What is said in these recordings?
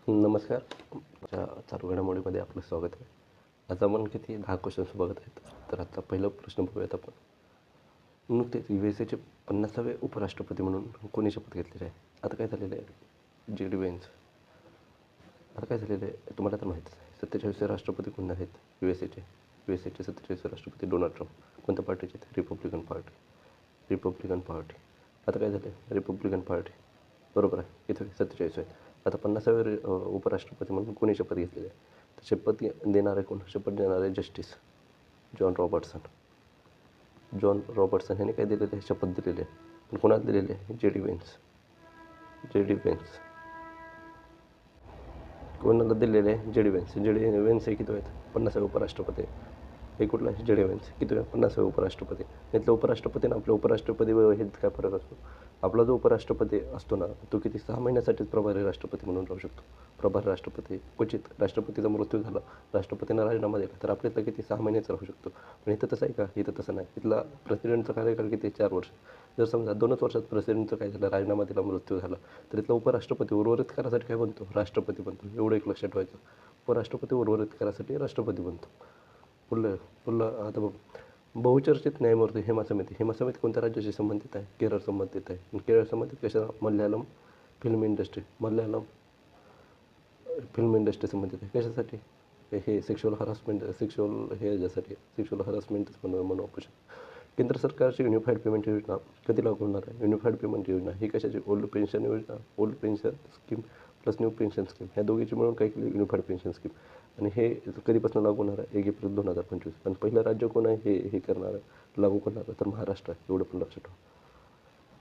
नमस्कार. माझ्या चालू घडामोडीमध्ये आपलं स्वागत आहे. आज आपण किती 10 क्वेश्चन्स बघत आहेत. तर आता पहिला प्रश्न बघूयात आपण. नुकतेच USA चे 50वे उपराष्ट्रपती म्हणून कोणी शपथ घेतलेली आहे? आता काय झालेलं आहे, JD व्हेन्स. आता काय झालेलं आहे तुम्हाला तर माहीतच आहे. 47वे राष्ट्रपती कोण आहेत USA चे 47वे राष्ट्रपती डोनाल्ड ट्रम्प. कोणत्या पार्टीचे आहेत? Republican party. आता काय झालं, रिपब्लिकन पार्टी बरोबर आहे. इथे 47 आहेत. आता 50वे उपराष्ट्रपती म्हणून कोणी शपथ घेतलेली आहे? तर शपथ देणारे कोण? शपथ देणारे जस्टिस जॉन रॉबर्टसन ह्याने काय दिलेले आहे? शपथ दिलेली आहे. पण कोणाला दिलेली आहे? JD व्हेन्स. कोणाला दिलेले आहे? JD व्हेन्स हे किती आहेत? 50वे उपराष्ट्रपती. हे कुठला आहे? JD व्हेन्स. किती 50वे उपराष्ट्रपती. इथलं उपराष्ट्रपती ना, आपल्या उपराष्ट्रपती हे काय फरक असतो? आपला जो उपराष्ट्रपती असतो ना, तो किती 6 महिन्यासाठीच प्रभारी राष्ट्रपती म्हणून राहू शकतो. प्रभारी राष्ट्रपती क्वचित राष्ट्रपतीचा मृत्यू झाला, राष्ट्रपतींना राजीनामा दिला, तर आपल्या इथं किती 6 महिन्याच राहू शकतो. पण इथं तसं आहे का? इथं तसं नाही. इथला प्रेसिडेंटचा कार्यकाळ किती? 4 वर्ष. जर समजा 2च वर्षात प्रेसिडेंटचं काय झालं, राजीनामा दिला, मृत्यू झाला, तर इथला उपराष्ट्रपती उर्वरित करासाठी काय बनतो? राष्ट्रपती बनतो. एवढं एक लक्षात ठेवायचं. उपराष्ट्रपती उर्वरित करासाठी राष्ट्रपती बनतो. पुढलं आता बघ, बहुचर्चित न्यायमूर्ती हेमा समिती कोणत्या राज्याशी संबंधित आहे? केरळ संबंधित आहे. केरळ संबंधित कशा? मल्याळम फिल्म इंडस्ट्री संबंधित आहे. कशासाठी? हे सेक्शुअल हरासमेंटच म्हणू आपण. केंद्र सरकारची युनिफाईड पेमेंट योजना कधी लागू होणार आहे? युनिफाईड पेमेंट योजना ही कशाची? Old pension scheme plus new pension scheme, ह्या दोघीची मिळून काय केली? Unified pension scheme. आणि हे कधीपासून लागू होणार आहे? 1 एप्रिल 2025. आणि पहिलं राज्य कोण आहे हे करणार लागू करणार? तर महाराष्ट्र आहे. एवढं पण लक्षात ठेवा.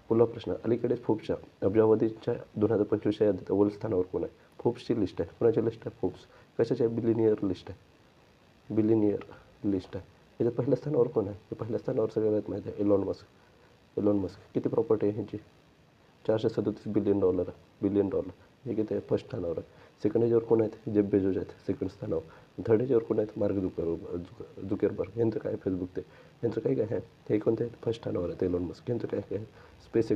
पुढला प्रश्न, अलीकडेच फोर्ब्सच्या अब्जावधीच्या 2025च्या यादीत अव्वल स्थानावर कोण आहे? फोर्ब्सची लिस्ट आहे. कोणाची लिस्ट आहे? फोर्ब्स. कशाची आहे? बिलिनियर लिस्ट आहे. याच्यात पहिल्या स्थानावर कोण आहे? हे पहिल्या स्थानावर सगळ्यात माहिती आहे, एलॉन मस्क. किती प्रॉपर्टी आहे ह्यांची? $437 बिलियन. हे किती आहे? फर्स्ट स्थानावर आहे. सेकंड याच्यावर कोण आहेत? जेफ बेझोस आहेत सेकंड स्थानावर. थर्ड याच्यावर कोण आहेत? Mark Zuckerberg. यांचं काय? फेसबुक. यांचं काय आहे? हे कोणते आहेत? फर्स्ट स्थानावर आहेत एलॉन मस्क. यांचं काय आहे? स्पेस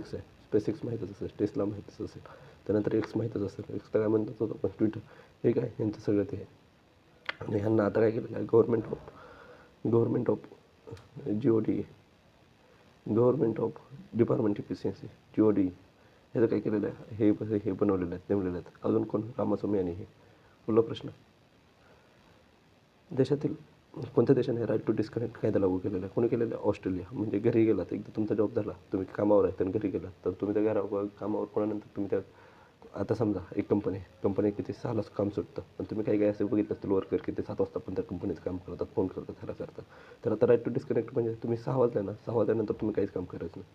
एक्स माहीतच असेल, टेस्ला माहीतच असेल, त्यानंतर एक्स माहीतच असेल. एक्सला काय म्हणतात होतं पण ट्विटर. हे काय? यांचं सगळं ते आहे. आणि ह्यांना आता काय केलं आहे? Government of government of department efficiency GOD ह्याचं काय केलेलं आहे? हे बनवलेलं आहे, नेमलेलं आहेत. अजून कोण? रामास्वामी आणि हे. पुढला प्रश्न, देशातील कोणत्या देशाने राईट टू डिस्कनेक्ट कायदा लागू केलेला आहे? कोणी केलेलं आहे? ऑस्ट्रेलिया. म्हणजे घरी गेलात, एकदा तुमचा जॉब झाला, तुम्ही कामावर आहे, तर घरी गेलात, तर तुम्ही त्या कामावर कोणानंतर तुम्ही त्या, आता समजा एक कंपनी किती 6ला काम सुटतं, पण तुम्ही काही असं बघितलं असतील वर्कर की ते 7 वाजता पण त्या कंपनीचं काम करतात, फोन करतात, ह्याला करतात. तर आता राईट टू डिस्कनेक्ट म्हणजे तुम्ही 6 वाजल्यानंतर तुम्ही काहीच काम करायचं नाही.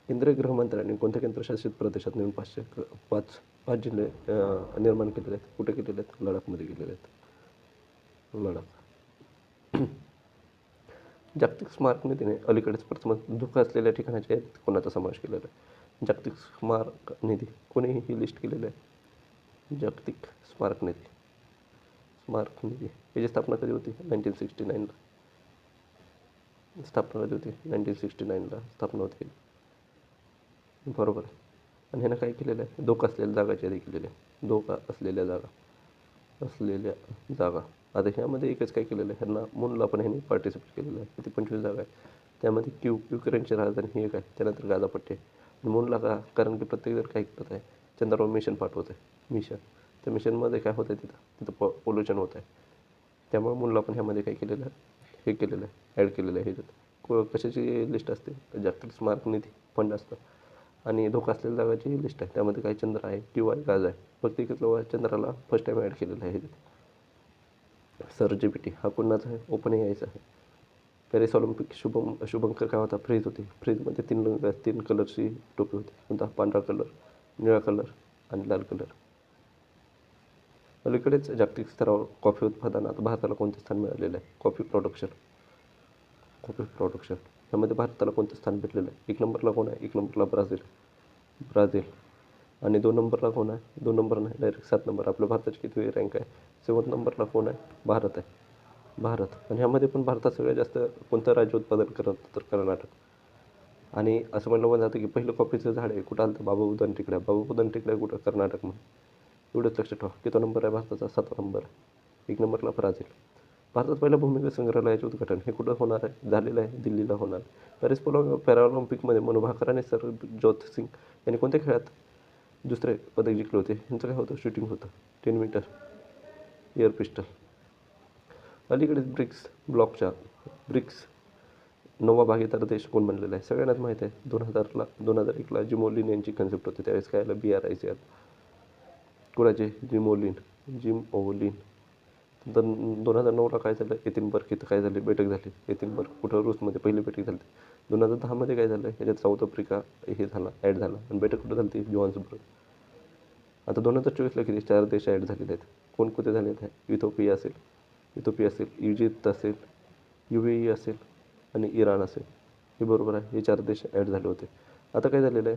केंद्रीय गृहमंत्र्यांनी कोणत्या केंद्रशासित प्रदेशात नेऊन 5 जिल्हे निर्माण केलेले आहेत? कुठे केलेले आहेत? लडाखमध्ये केलेले आहेत. जागतिक स्मारक निधीने अलीकडेच प्रथम धोका असलेल्या ठिकाणाच्या यादीत कोणाचा समावेश केलेला आहे? जागतिक स्मारक निधी कोणीही ही लिस्ट केलेलं आहे? जागतिक स्मारक निधी याची स्थापना कधी होती? 1969ला. स्थापना कधी होती? 1969ला स्थापना होती. बरोबर आहे. आणि ह्यानं काय केलेलं आहे? धोका असलेल्या जागाची यादी केलेली आहे. धोका असलेल्या जागा. आता ह्यामध्ये एकच काय केलेलं आहे? ह्यांना मूनला पण ह्यांनी पार्टिसिपेट केलेलं आहे. किती? 25 जागा आहे. त्यामध्ये युक्रेनची राजधानी ही एक आहे. त्यानंतर गाझापट्टी आहे. मूनला का? कारण की प्रत्येक जण काय करत आहे? चंद्रावर मिशन पाठवत आहे. त्या मिशनमध्ये काय होतं आहे? तिथं पोल्युशन होत आहे. त्यामुळे मूनला पण ह्यामध्ये काय केलेलं आहे? हे केलेलं आहे, ॲड केलेलं आहे. ह्याच्यात कशाची लिस्ट असते? जागतिक स्मारक निधी फंड असतं. आणि धोका असलेल्या जागाची लिस्ट आहे. त्यामध्ये काय? चंद्र आहे किंवा गाज आहे. प्रत्येकातलं चंद्राला फर्स्ट टाईम ॲड केलेलं आहे. ChatGPT हा कोणाचा आहे? OpenAIचा आहे. पॅरिस ऑलिम्पिक शुभंकर काय होता? फ्रीज होती. फ्रीजमध्ये 3 कलरची टोपी होती. कोणता? पांढरा कलर, निळा कलर आणि लाल कलर. अलीकडेच जागतिक स्तरावर कॉफी उत्पादनात भारताला कोणते स्थान मिळालेलं आहे? Coffee production. यामध्ये भारताला कोणतं स्थान भेटलेलं आहे? 1 नंबरला कोण आहे? 1 नंबरला ब्राझील. आणि 2 नंबरला कोण आहे? 2 नंबर नाही, डायरेक्ट 7 नंबर. आपल्या भारताची किती रँक आहे? 7 नंबरला कोण आहे? भारत आहे. आणि ह्यामध्ये पण भारतात सगळ्यात जास्त कोणतं राज्य उत्पादन करत? तर कर्नाटक. आणि असं म्हटलं जातं की पहिलं कॉफीचं झाड आहे कुठं आलं? तर बाबा बुदन टेकड्या कुठं? कर्नाटकमध्ये. एवढंच लक्षात ठेवा. किती नंबर आहे भारताचा? 7वा नंबर आहे. 1 नंबरला ब्राझील. भारतात पहिल्या भूमिगत संग्रहालयाचे उद्घाटन हे कुठं होणार आहे? झालेलं आहे, दिल्लीला होणार आहे. पॅरिस पॅराऑलिम्पिकमध्ये मनू भाकर आणि सरबजोत सिंग यांनी कोणत्या खेळात दुसरे पदक जिंकले होते? यांचं काय होतं? शूटिंग होतं. 10 मीटर एअर पिस्टल. अलीकडेच ब्रिक्स 9वा भागीदार देश कोण बनलेला आहे? सगळ्यांनाच माहीत आहे. 2001ला जिम ओलिन यांची कन्सेप्ट होती. त्यावेळेस काय आलं? BRICS. कुणाचे? Gym Olin. तर 2009ला काय झालं? एथिनबर्ग इथं काय झाले? बैठक झाली. एथिनबर्ग कुठं? रूसमध्ये पहिली बैठक झाली. 2010मध्ये काय झालं? ह्याच्यात साऊथ आफ्रिका हे झाला, ॲड झाला. आणि बैठक कुठं झाली? जोहान्सबर्ग. आता 2024ला किती? 4 देश ॲड झालेले आहेत. कोणते झाले आहेत? इथिओपिया असेल, इजिप्त असेल, UAE असेल आणि इराण असेल. हे बरोबर आहे. हे 4 देश ॲड झाले होते. आता काय झालेलं आहे?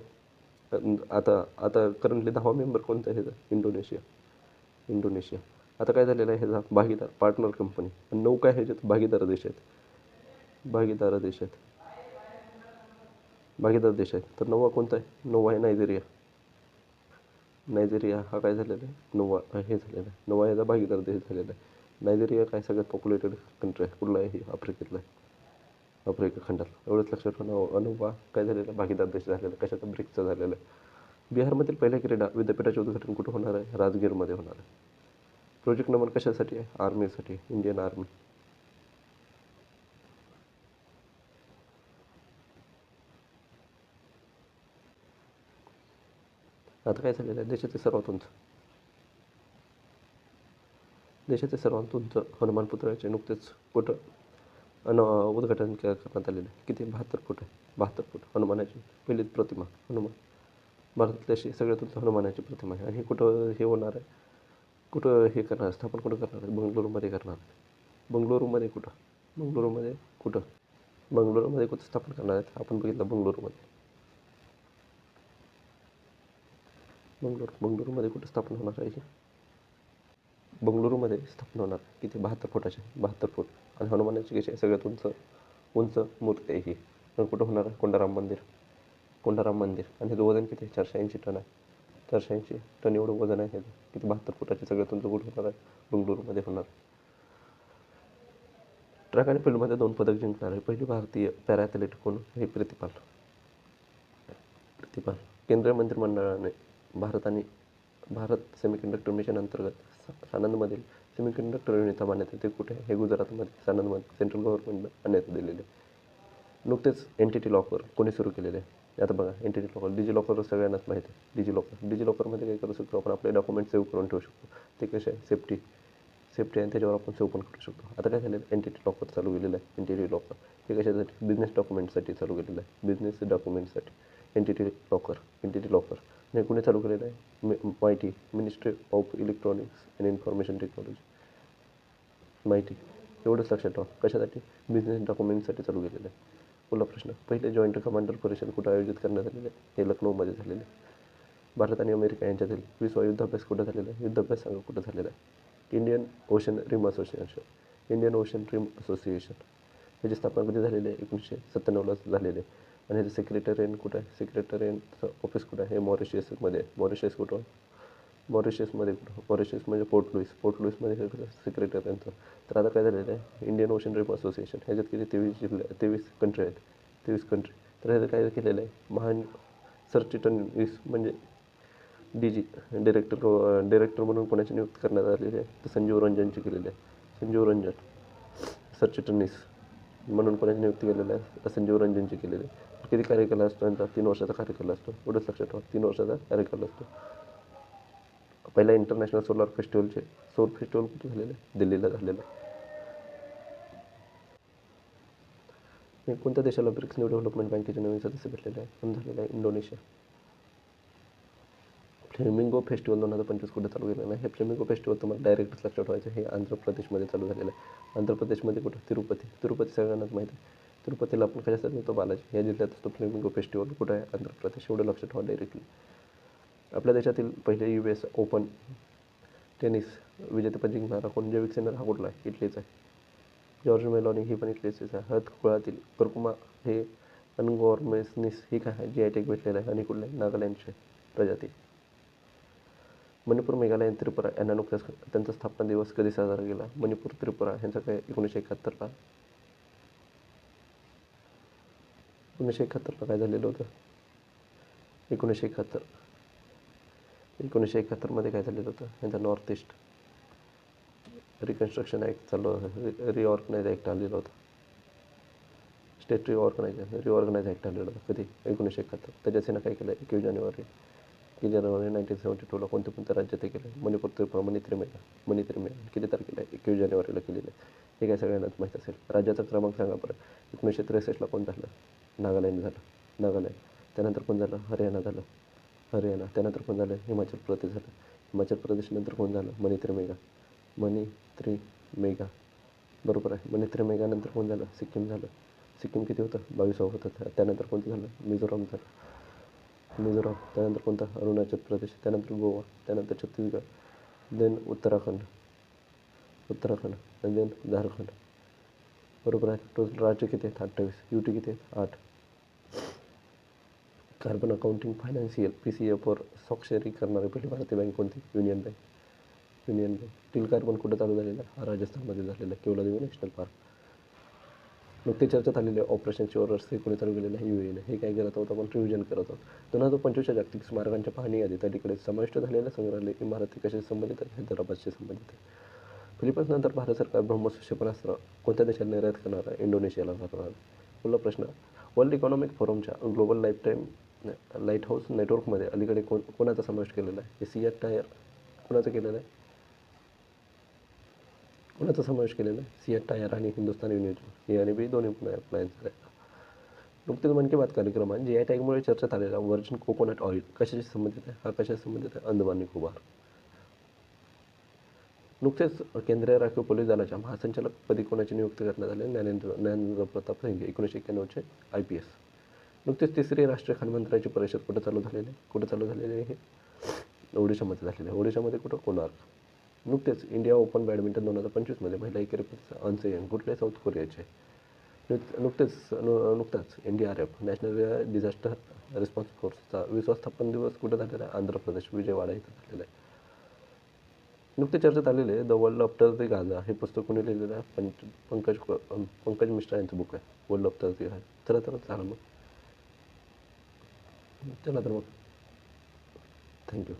आता करंटली 10वा मेंबर कोणता आहे? इंडोनेशिया. आता काय झालेलं आहे? ह्याचा भागीदार पार्टनर कंपनी आणि 9 काय ह्याच्यात भागीदार देश आहेत. तर 9वा कोणता आहे? 9वा आहे नायजेरिया. हा काय झालेला आहे? 9वा हे झालेला आहे. 9वा ह्याचा भागीदार देश झालेला आहे. नायजेरिया काय सगळ्यात पॉप्युलेटेड कंट्री आहे. कुठला आहे? आफ्रिकेतला आहे. आफ्रिका खंडात. एवढंच लक्षात ठेवणं. 9वा काय झालेला? भागीदार देश झालेला आहे. कशाचा? ब्रिक्सचा झालेला आहे. बिहारमधील पहिल्या क्रीडा विद्यापीठाचे उद्घाटन कुठं होणार आहे? राजगीरमध्ये होणार आहे. प्रोजेक्ट नंबर कशासाठी आहे? आर्मीसाठी, इंडियन आर्मी. आता काय झालेलं आहे? देशाचे सर्वात उंच हनुमान पुतळ्याचे नुकतेच उद्घाटन करण्यात आलेलं आहे. किती? 72 फूट आहे. 72 फूट हनुमानाची पहिलीच प्रतिमा. भारतातली अशी सगळ्यात उंच हनुमानाची प्रतिमा आहे. आणि हे कुठं हे होणार आहे? कुठं हे करणार? स्थापन कुठं करणार आहे? बंगळुरूमध्ये करणार आहे. बंगळुरूमध्ये कुठं स्थापन करणार आहेत? आपण बघितलं बंगळुरूमध्ये कुठं स्थापन होणार आहे? बंगळुरूमध्ये स्थापन होणार. किती? 72 फूट. आणि हनुमानाची कशी आहे? सगळ्यात उंच मूर्ती आहे ही. आणि कुठं होणार आहे? कोंडाराम मंदिर. आणि ह्याचं वजन किती? 480 टन आहे. 480 टन एवढं वजन आहे ह्याचं. किती? 72 फुटाचे सगळ्यात उंच कुठं होणार आहे? बंगळुरूमध्ये होणार. ट्रॅक आणि फील्डमध्ये 2 पदक जिंकणार आहे. पहिली भारतीय पॅरा ॲथलीट कोण? हे प्रतिपाल. केंद्रीय मंत्रिमंडळाने भारत सेमीकंडक्टर मिशन अंतर्गत सानंदमधील सेमीकंडक्टर युनिटला मान्यता ते कुठे? हे गुजरातमध्ये सानंदमध्ये सेंट्रल गव्हर्नमेंटनं मान्यता दिलेली आहे. नुकतेच एंटिटी लॉकर कोणी सुरू केलेले आहे? आता बघा, एंटिटी लॉकर डिजिलॉकर सगळ्यांनाच माहिती आहे. डिजिलॉकरमध्ये काय करू शकतो? आपण आपले डॉक्युमेंट सेव्ह करून ठेवू शकतो. ते कसे आहे? सेफ्टी आहे, त्याच्यावर आपण सेव्ह पण करू शकतो. आता काय झालेलं? एंटिटी लॉकर चालू केलेलं आहे. एंटिटी लॉकर हे कशासाठी? बिझनेस डॉक्युमेंटसाठी चालू केलेलं आहे. बिझनेस डॉक्युमेंटसाठी एंटिटी लॉकर हे कोणी चालू केलेलं आहे? माहिती ministry of electronics and information technology. माहिती. एवढंच लक्षात ठेवा. कशासाठी? बिझनेस डॉक्युमेंटसाठी चालू केलेलं आहे. पुढला प्रश्न. पहिले जॉईंट कमांडर परिषद कुठं आयोजित करण्यात आलेले आहे? हे लखनौमध्ये झालेले आहे. भारत आणि अमेरिका यांच्यातील 20वा युद्धाभ्यास कुठं झालेला आहे? युद्धाभ्यास सांगा कुठं झालेला आहे? इंडियन ओशन रिम असोसिएशन. याची स्थापना कधी झालेली आहे? 1997ला झालेली आहे. आणि ह्याचं सेक्रेटरियन कुठं आहे? सेक्रेटरियनचं ऑफिस कुठं आहे? मॉरिशसमध्ये. मॉरिशस म्हणजे पोर्ट लुईसमध्ये हे सेक्रेटरियनचं. तर आता काय झालेलं आहे? इंडियन ओशन रिम असोसिएशन ह्याच्यात किती? 23 कंट्री आहेत. 23 कंट्री. तर ह्याचं काय केलेलं आहे? महान सरचिटणीस म्हणजे DG डिरेक्टर म्हणून कोणाची नियुक्ती करण्यात आलेली आहे? तर संजीव रंजनची केलेली आहे. सरचिटणीस म्हणून कोणाची नियुक्ती केलेली आहे? संजीव रंजनची केलेली आहे. किती कार्यकाल असतो यांचा? 3 वर्षाचा कार्यकाल असतो. एवढंच लक्षात ठेवा. 3 वर्षाचा कार्यकाल असतो. पहिला इंटरनॅशनल सौर फेस्टिवल कुठे झालेलं आहे? दिल्लीला झालेलं आहे. कोणत्या देशाला ब्रिक्स न्यू डेव्हलपमेंट बँकेचे नवीन सदस्य भेटलेले आहे? पण झालेलं आहे इंडोनेशिया. फ्लेमिंगो फेस्टिवल 2025 कुठे चालू केलेलं आहे? हे फ्लेमिंगो फेस्टिवल तुम्हाला डायरेक्टच लक्षात ठेवायचं. हे आंध्र प्रदेशमध्ये चालू झालेलं आहे. आंध्र प्रदेशमध्ये कुठं? तिरुपती सगळ्यांनाच माहिती आहे. तिरुपतीला आपण कशासाठी येतो? बालाजी या जिल्ह्यात असतो फ्लेमिंगो फेस्टिवल. कुठं आहे? आंध्र प्रदेश. एवढं लक्षात ठेवा डायरेक्टली. आपल्या देशातील पहिले US ओपन टेनिस विजेतेपद जिंकणारा कोण? जैविक सिन्नर हा कुठला आहे? इटलीचा आहे. जॉर्ज मेलॉनी ही पण इटलीचीच आहे. हळद कर्कुमा हे अनगॉर्मेसनिस ही काय आहे? GI टॅग भेटलेलं आहे. आणि कुठलं आहे? नागालँडची प्रजाती. मणिपूर, मेघालय आणि त्रिपुरा यांना नुकत्याच त्यांचा स्थापना दिवस कधी साजरा केला? मणिपूर, त्रिपुरा यांचा काय 1971ला. 1971ला काय झालेलं होतं? 1971मध्ये काय झालेलं होतं? यांचा नॉर्थ ईस्ट रिकन्स्ट्रक्शन ॲक्ट चालू रिऑर्गनाईज ॲक्ट आलेला होता. स्टेट रिऑर्गनाईज ॲक्ट आलेला होता कधी? 1971. त्याच्या सेना काय केलं? 21 जानेवारी 1972ला कोणत्या राज्यात ते केलं? मणिपूर, त्रिपुरा, मणित्रिमेला किती तारखेला आहे? 21 जानेवारीला केलेलं आहे. हे काय सगळ्यांनाच माहीत असेल. राज्याचा क्रमांक सांगा बरं. 1963ला कोण झालं? नागालँड झालं. त्यानंतर कोण झालं? हरियाणा. त्यानंतर कोण झालं? हिमाचल प्रदेश झालं. हिमाचल प्रदेशनंतर कोण झालं? मणित्रिमेघा. बरोबर आहे. मणित्रिमेघानंतर कोण झालं? सिक्कीम झालं. सिक्कीम किती होतं? 22वं होतं. त्यानंतर कोणतं झालं? मिझोराम झालं. त्यानंतर कोणता? अरुणाचल प्रदेश. त्यानंतर गोवा. त्यानंतर छत्तीसगड. देन उत्तराखंड आणि देन झारखंड. बरोबर आहे. टोटल राज्य किती आहेत? 28. युटी किती आहेत? 8. कार्बन अकाउंटिंग फायनान्शियल PCF वर स्वाक्षरी करणारी पहिली भारतीय बँक कोणती? Union bank. टील कार्बन कुठं चालू झालेला? हा राजस्थानमध्ये झालेला आहे, केवलादेवी नॅशनल पार्क. नुकती चर्चेत आलेले ऑपरेशन चिओरस हे कोणी चालू केलेलं आहे? UAE ने. हे काय करत आहोत? आपण रिव्हिजन करत आहोत. 2025च्या जागतिक स्मारकांच्या पाहणी यादीत अलीकडे समाविष्ट झालेल्या संग्रहालय इमारती कशाशी संबंधित आहेत? हैदराबादशी संबंधित आहे. फिलिपाईन्सनंतर भारत सरकार ब्रह्मोस क्षेपणास्त्र कोणत्या देशाला निर्यात करणार आहे? इंडोनेशियाला करणार आहे. पुढला प्रश्न. वर्ल्ड इकॉनॉमिक फोरमच्या ग्लोबल लाईटहाऊस नेटवर्कमध्ये अलीकडे कोणाचा समावेश केलेला आहे? हे सियाट टायर कोणाचं केलेलं आहे? कोणाचा समावेश केलेला आहे? सियाट टायर आणि हिंदुस्तान युनिव्हर्सिटी. हे आणि बी दोन्ही अप्लायन्स झाले. नुकतेच मन की बात कार्यक्रमात GI टॅगमुळे चर्चेत आलेला व्हर्जिन कोकोनट ऑइल कशाशी संबंधित आहे? हा कशाशी संबंधित आहे? अंदमान निकोबार. नुकतेच केंद्रीय राखीव पोलीस दलाच्या महासंचालकपदी कोणाची नियुक्ती करण्यात आली? ज्ञानेंद्र प्रताप सिंग 1991चे IPS. नुकतेच तिसरी राष्ट्रीय खानमंत्र्यांची परिषद कुठं चालू झालेली आहे? हे ओडिशामध्ये झालेलं आहे. ओडिशामध्ये कुठं? कोणार्क. नुकतेच इंडिया ओपन बॅडमिंटन 2025मध्ये महिला एकेरीत अनसेयन कुठले? साऊथ कोरियाचे. नुकताच NDRF नॅशनल डिझास्टर रिस्पॉन्स फोर्सचा 20वा स्थापना दिवस कुठं झालेला आहे? आंध्र प्रदेश, विजयवाडा इथं झालेला आहे. नुकते चर्चेत आलेले the world after the Gaza हे पुस्तक कोणी लिहिलेलं आहे? पंकज मिश्रा यांचं बुक आहे, वर्ल्ड आफ्टर द गाझा. चला तर मग थँक्यू.